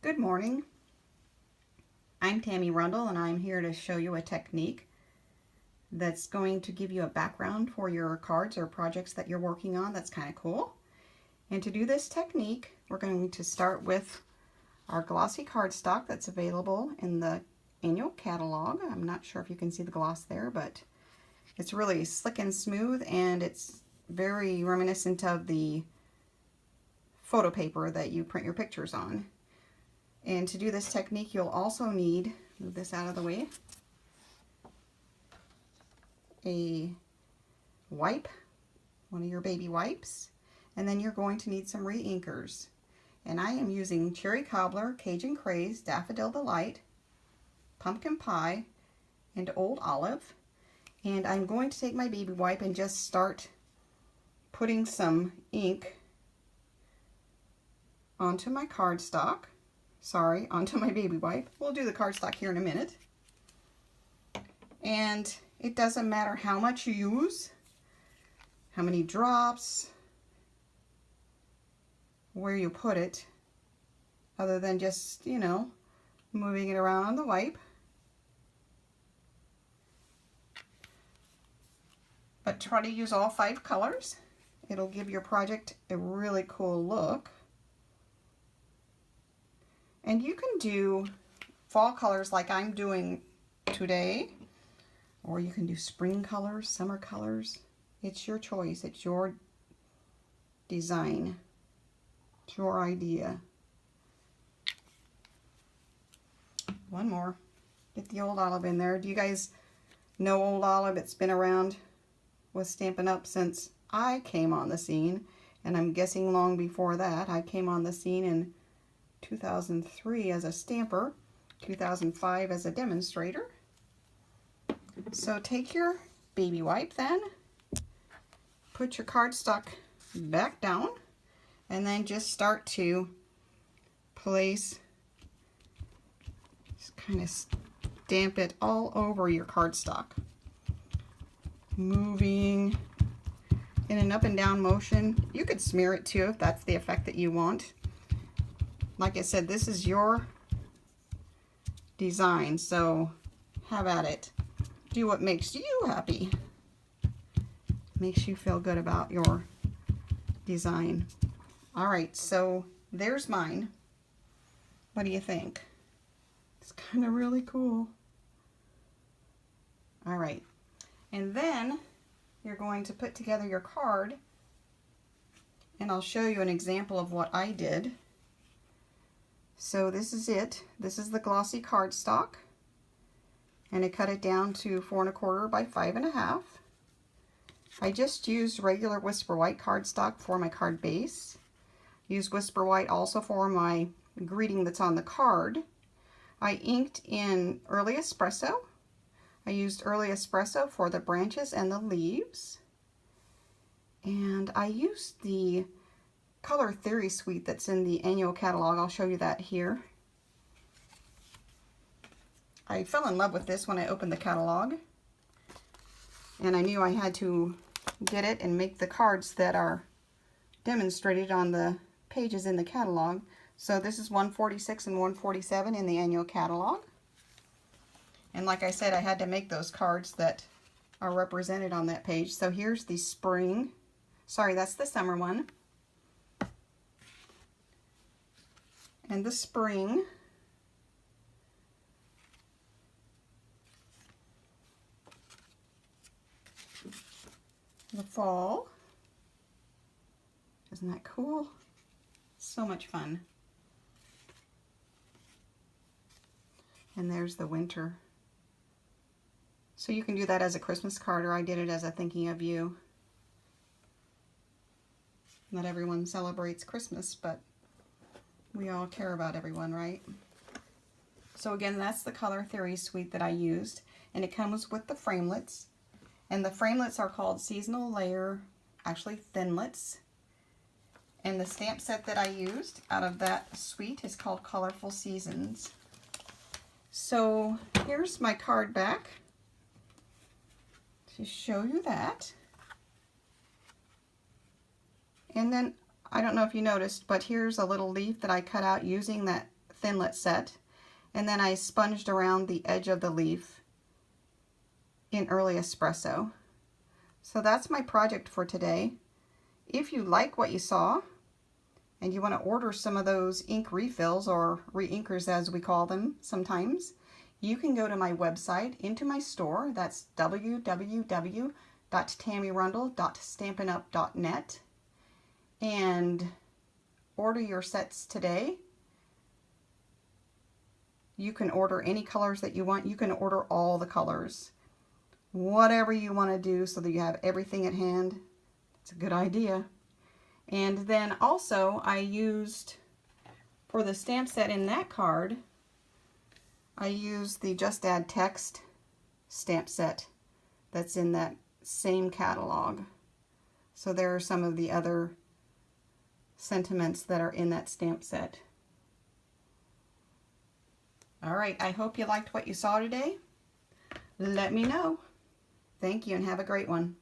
Good morning. I'm Tammy Rundle and I'm here to show you a technique that's going to give you a background for your cards or projects that you're working on. That's kind of cool. And to do this technique, we're going to start with our glossy cardstock that's available in the annual catalog. I'm not sure if you can see the gloss there, but it's really slick and smooth, and it's very reminiscent of the photo paper that you print your pictures on. And to do this technique, you'll also need, move this out of the way, a wipe, one of your baby wipes, and then you're going to need some re-inkers. And I am using Cherry Cobbler, Cajun Craze, Daffodil Delight, Pumpkin Pie, and Old Olive. And I'm going to take my baby wipe and just start putting some ink onto my cardstock. Onto my baby wipe. We'll do the cardstock here in a minute. And it doesn't matter how much you use, how many drops, where you put it, other than just, moving it around on the wipe. But try to use all 5 colors. It'll give your project a really cool look. And you can do fall colors like I'm doing today, or you can do spring colors, summer colors. It's your choice. It's your design. It's your idea. One more. Get the Old Olive in there. Do you guys know Old Olive? It's been around with Stampin' Up! Since I came on the scene, and I'm guessing long before that. I came on the scene in 2003 as a stamper, 2005 as a demonstrator. So take your baby wipe then, put your cardstock back down, and then just start to place, just kind of stamp it all over your cardstock, moving in an up and down motion. You could smear it too if that's the effect that you want. Like I said, this is your design, so have at it. Do what makes you happy. Makes you feel good about your design. All right, so there's mine. What do you think? It's kind of really cool. All right, and then you're going to put together your card, and I'll show you an example of what I did. So this is it. This is the glossy cardstock, and I cut it down to 4 1/4 by 5 1/2. I just used regular Whisper White cardstock for my card base. Use Whisper White also for my greeting that's on the card. I inked in Early Espresso. I used Early Espresso for the branches and the leaves. And I used the Color Theory suite that's in the annual catalog. I'll show you that here. I fell in love with this when I opened the catalog, and I knew I had to get it and make the cards that are demonstrated on the pages in the catalog. So this is 146 and 147 in the annual catalog. And like I said, I had to make those cards that are represented on that page. So here's the spring. Sorry, that's the summer one. And the spring, the fall. Isn't that cool? So much fun. And there's the winter. So you can do that as a Christmas card, or I did it as a thinking of you. Not everyone celebrates Christmas, but we all care about everyone, right? So again, that's the Color Theory suite that I used, and it comes with the framelits. And the framelits are called Seasonal Layer, actually Thinlits. And the stamp set that I used out of that suite is called Colorful Seasons. So here's my card back to show you that. And then I don't know if you noticed, but here's a little leaf that I cut out using that Thinlit set, and then I sponged around the edge of the leaf in Early Espresso. So that's my project for today. If you like what you saw and you want to order some of those ink refills, or re-inkers as we call them sometimes, you can go to my website, into my store. That's www.tammyrundle.stampinup.net, and order your sets today. You can order any colors that you want. You can order all the colors. Whatever you want to do so that you have everything at hand. It's a good idea. And then also I used, for the stamp set in that card, I used the Just Add Text stamp set that's in that same catalog. So there are some of the other sentiments that are in that stamp set. All right, I hope you liked what you saw today. Let me know. Thank you and have a great one.